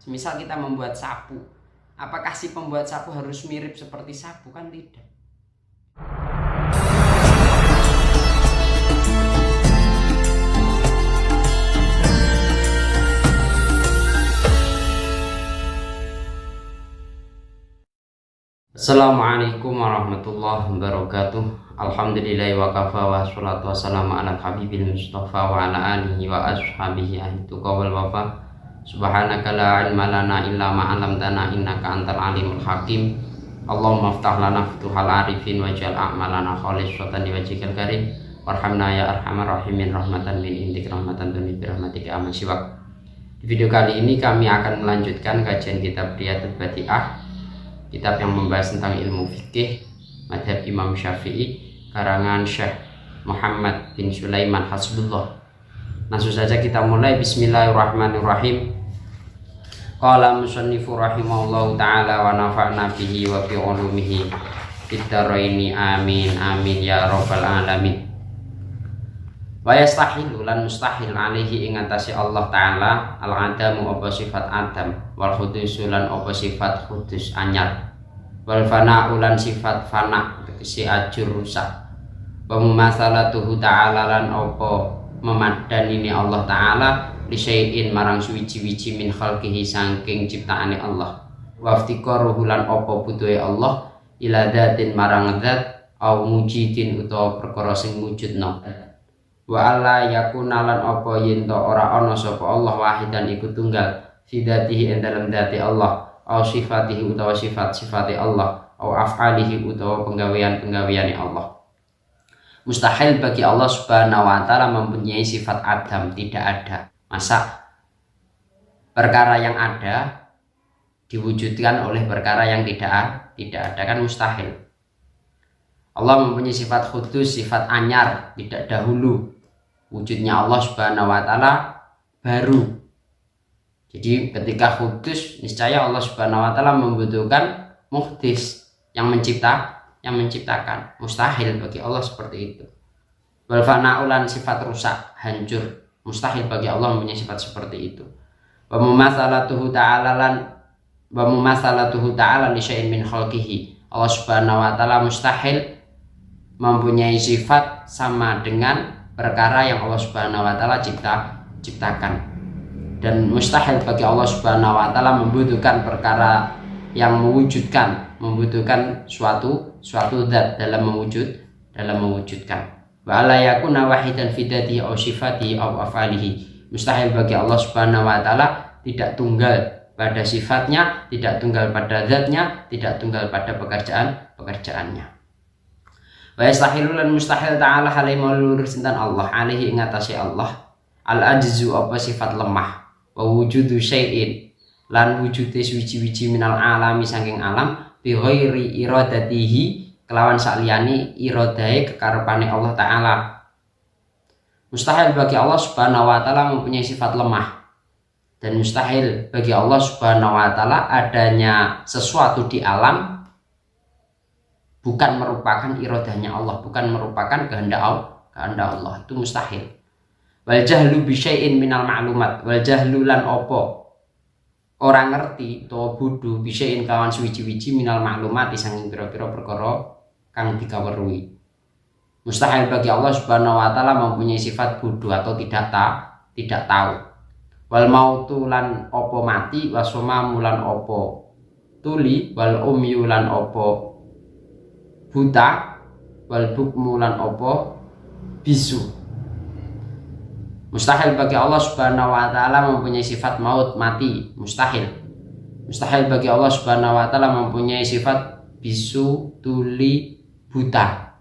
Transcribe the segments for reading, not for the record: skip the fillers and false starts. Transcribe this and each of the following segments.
Misal kita membuat sapu, apakah si pembuat sapu harus mirip seperti sapu? Kan tidak. Assalamualaikum warahmatullahi wabarakatuh. Alhamdulillahi wa kafa wa salatu wassalamu ala habibil mustafa wa ala alihi wa ashabihi ahli tuqa wal wafa. Subhanaka la ilma lana illa ma 'allamtana innaka antal alimul hakim. Allahumma iftah lana futuhal arifin waj'al a'malana khalisatan liwajhikal karim. Warhamna ya arhamar rahimin rahmatan min indik rahmatan tuni bi rahmatika aman siwak. Di video kali ini kami akan melanjutkan kajian kitab Riyatul Badi'ah, kitab yang membahas tentang ilmu fikih madhab Imam Syafi'i karangan Syekh Muhammad bin Sulaiman Hasbullah. Langsung saja kita mulai. Bismillahirrahmanirrahim. Qala musannifu rahimahullahu ta'ala wa nafa'na bihi wa bi ulumihi fid dharaini amin amin ya rabbal alamin. Wa yastahilu lan mustahil alaihi ing atase Allah taala al-adamu apa sifat adam wal khudusu lan apa sifat khudus anyar wal fana'u lan sifat fana si ajur rusak wa mumatsalatuhu ta'ala lan apa memadani Allah taala li syai'in marang suwiji-wiji min khalqihi saking ciptaane Allah wa iftiqaruhu lan apa butuhe Allah ila dzatin marang zat au mujidin utawa perkara sing wujudna wa alla yakuna lan apa yen to ora ana sapa Allah wahidan iku tunggal fi dzatihi ing dalem dzati Allah au sifatihi utawa sifat-sifate Allah au af'alihi utawa penggawean-penggaweane Allah. Mustahil bagi Allah Subhanahu wa taala mempunyai sifat adam, tidak ada. Masa perkara yang ada diwujudkan oleh perkara yang tidak ada, kan mustahil. Allah mempunyai sifat khusus, sifat anyar, tidak dahulu. Wujudnya Allah Subhanahu wa taala baru. Jadi ketika khusus, niscaya Allah Subhanahu wa taala membutuhkan muhdis yang menciptakan. Mustahil bagi Allah seperti itu. Wal fana'ulan sifat rusak, hancur. Mustahil bagi Allah mempunyai sifat seperti itu. Wa mumatsalatuhu ta'ala li syai'in min khalqihi. Allah Subhanahu wa taala mustahil mempunyai sifat sama dengan perkara yang Allah Subhanahu wa taala ciptakan. Dan mustahil bagi Allah Subhanahu wa taala membutuhkan perkara yang membutuhkan suatu zat dalam mewujudkan. Wa la yakuna wahidan fi dzatihi aw sifatihi aw af'alihi. Mustahil bagi Allah Subhanahu wa taala tidak tunggal pada sifatnya, tidak tunggal pada zatnya, tidak tunggal pada pekerjaannya. Wa yastahilu lan mustahil ta'ala halai maulur sintan Allah alaihi ing atase Allah al ajzu apa sifat lemah wa wujudu syai'in lan wujude suwiji-wiji minal alami saking alam bi ghairi iradatihi kelawan sakliyane iradahe kekarepane Allah taala. Mustahil bagi Allah Subhanahu wa taala mempunyai sifat lemah, dan mustahil bagi Allah Subhanahu wa taala adanya sesuatu di alam bukan merupakan iradahnya Allah, bukan merupakan kehendak Allah. Itu mustahil. Wal jahlu bi syai'in minal ma'lumat, wal jahlu lan opo orang ngerti to bodho bisain kawan suwiji-wiji minal maklumat sanging pira-pira perkara kang dikaweruhi. Mustahil bagi Allah Subhanahu wa taala mempunyai sifat bodoh atau tidak tahu. Wal mautu lan opo mati, wasomamu lan opo tuli, wal umyu lan opo buta, wal bukmu lan opo bisu. Mustahil bagi Allah Subhanahu wa taala mempunyai sifat maut, mati, mustahil. Mustahil bagi Allah Subhanahu wa taala mempunyai sifat bisu, tuli, buta.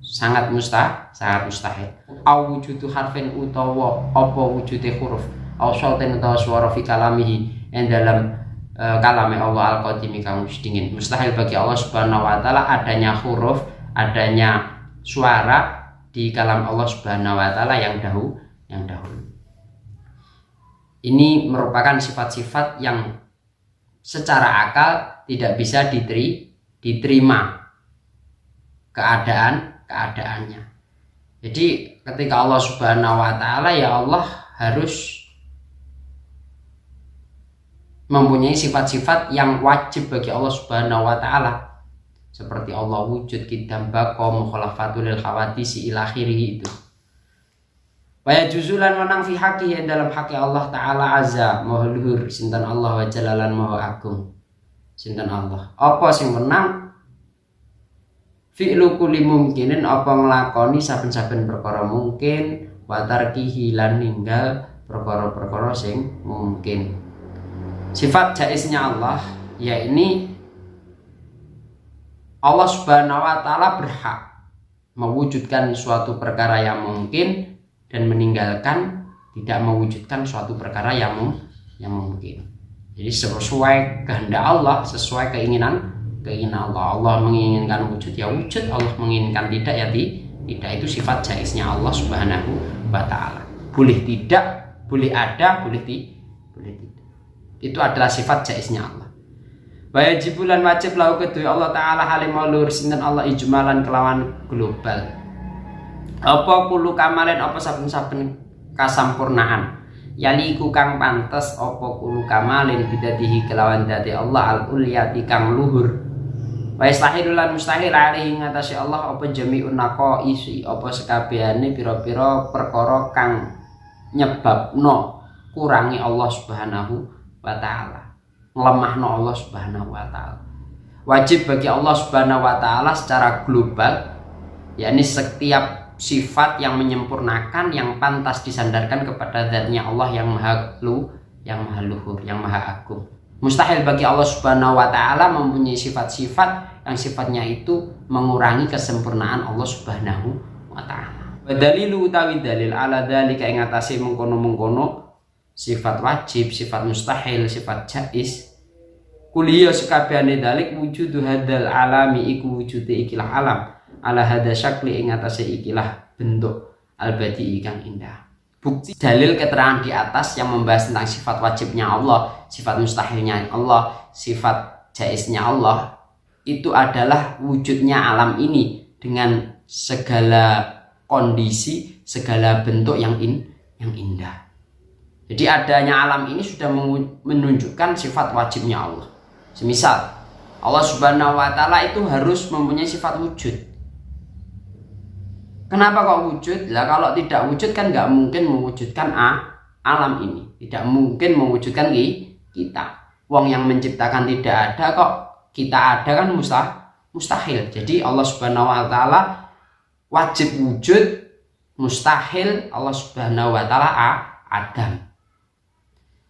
Sangat mustahil. Au wujudu harfin utawa apa wujude huruf, au sautin utawa swara fi kalamihi ing dalam kalame Allah al-qadimi kang dingin. Mustahil bagi Allah Subhanahu wa taala adanya huruf, adanya suara di kalam Allah Subhanahu wa taala yang dahulu. Ini merupakan sifat-sifat yang secara akal tidak bisa diterima keadaannya. Jadi ketika Allah Subhanahu wa taala, ya Allah harus mempunyai sifat-sifat yang wajib bagi Allah Subhanahu wa taala. Seperti Allah wujud, qidam, baqa, mukhalafatul lil khawadisi ila akhirih itu. Wa yajuzulan menang fi haqqihi dalam hak Allah taala azza maha luhur sinten Allah wa jalalan maha agung. Sinten Allah. Apa sing menang? Fi'lu kulli mungkinin, apa nglakoni saben-saben perkara mungkin, wa tarkihi lan ninggal perkara-perkara sing mungkin. Sifat jaiznya Allah, ya ini Allah Subhanahu wa taala berhak mewujudkan suatu perkara yang mungkin dan meninggalkan tidak mewujudkan suatu perkara yang mungkin. Jadi sesuai kehendak Allah, sesuai keinginan Allah. Allah menginginkan wujud ya wujud, Allah menginginkan tidak ya tidak. Itu sifat jaiznya Allah Subhanahu wa taala. Boleh tidak, boleh ada, boleh tidak. Itu adalah sifat jaiznya Allah. Wajibulan wajib lahu kedue Allah taala halim maulur sinten Allah ijmalan kelawan global. Apa kulo kamalen, apa saben-saben kasampurnaan. Yaliku kang pantes apa kulo kamalin bidatihi kelawan dati Allah al-ulyati kang luhur. Wa istahilulan mustahil alaihi ngatasi Allah apa jami'un naqaisi, apa sekabehane pira-pira perkara kang nyebabno kurangi Allah Subhanahu wa taala, nglemahno Allah Subhanahu wa taala. Wajib bagi Allah Subhanahu wa taala secara global, yakni setiap sifat yang menyempurnakan yang pantas disandarkan kepada zatnya Allah yang maha luhur, yang maha agung. Mustahil bagi Allah Subhanahu wa taala mempunyai sifat-sifat yang sifatnya itu mengurangi kesempurnaan Allah Subhanahu wa taala. Wa dalilu utawi dalil ala dzalika ing atase mengkono-mengkono sifat wajib, sifat mustahil, sifat jaiz. Kuliya sekabehane dalik wujudu hadal alami iku wujude ikilah alam ala hada syakli ing atase ikilah bentuk al-badi kang indah. Bukti dalil keterangan di atas yang membahas tentang sifat wajibnya Allah, sifat mustahilnya Allah, sifat jaiznya Allah, itu adalah wujudnya alam ini dengan segala kondisi, segala bentuk yang indah. Jadi adanya alam ini sudah menunjukkan sifat wajibnya Allah. Semisal Allah Subhanahu wa taala itu harus mempunyai sifat wujud. Kenapa kok wujud? Lah kalau tidak wujud kan nggak mungkin mewujudkan alam ini. Tidak mungkin mewujudkan kita. Wong yang menciptakan tidak ada kok kita ada kan mustahil. Jadi Allah Subhanahu wa taala wajib wujud, mustahil Allah Subhanahu wa taala adam.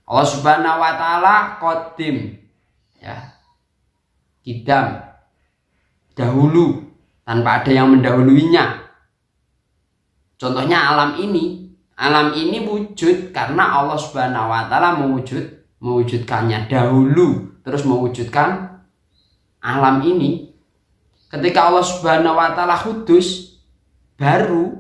Allah Subhanahu wa taala qadim, ya. Qidam, dahulu tanpa ada yang mendahuluinya. Contohnya alam ini wujud karena Allah Subhanahu wa taala mewujudkannya dahulu, terus mewujudkan alam ini. Ketika Allah Subhanahu wa taala kudus, baru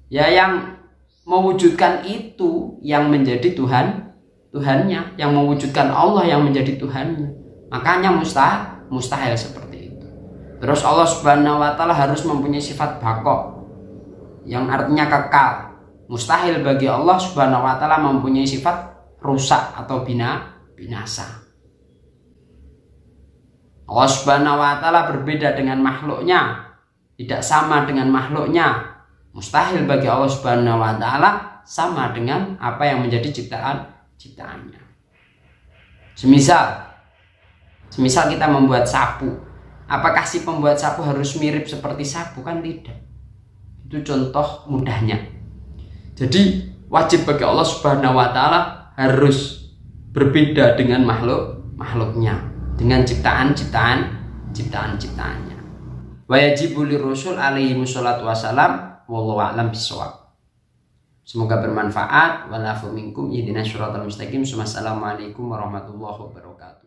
ya yang mewujudkan itu yang menjadi Tuhannya, yang mewujudkan Allah yang menjadi Tuhannya. Makanya mustahil seperti itu. Terus Allah Subhanahu wa taala harus mempunyai sifat baqa yang artinya kekal. Mustahil bagi Allah Subhanahu wa taala mempunyai sifat rusak atau binasa. Allah Subhanahu wa taala berbeda dengan makhluknya, tidak sama dengan makhluknya. Mustahil bagi Allah Subhanahu wa taala sama dengan apa yang menjadi ciptaannya. Semisal kita membuat sapu, apakah si pembuat sapu harus mirip seperti sapu? Kan tidak. Itu contoh mudahnya. Jadi wajib bagi Allah Subhanahu wa taala harus berbeda dengan makhluknya, dengan ciptaan-ciptaannya. Wa yajibu lirrusul alaihi wassalatu wassalam wallahu a'lam bissawab. Semoga bermanfaat. Walafu minkum ihdinas siratal mustaqim. Wassalamualaikum warahmatullahi wabarakatuh.